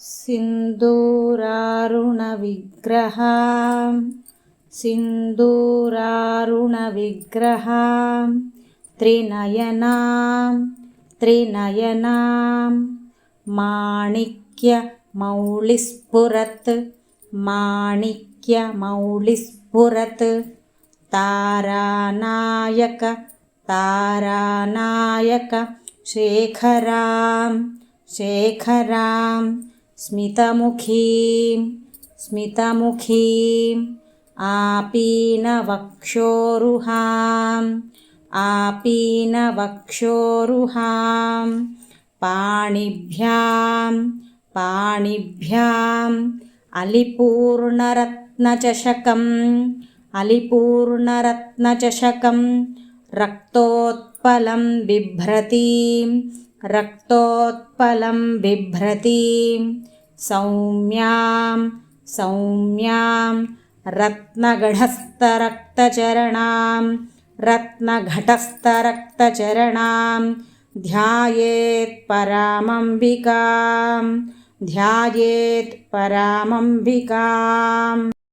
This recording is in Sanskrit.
सिन्दूरारुणविग्रहां सिन्दूरारुणविग्रहां त्रिनयनां माणिक्यमौलिस्फुरत् तारानायक शेखरां स्मितमुखीं आपीनवक्षोरुहां पाणिभ्याम् अलिपूर्णरत्नचषकं रक्तोत्पलं बिभ्रतीं सौम्यां रत्नघटस्थरक्तचरणां ध्यायेत् परामम्बिकाम्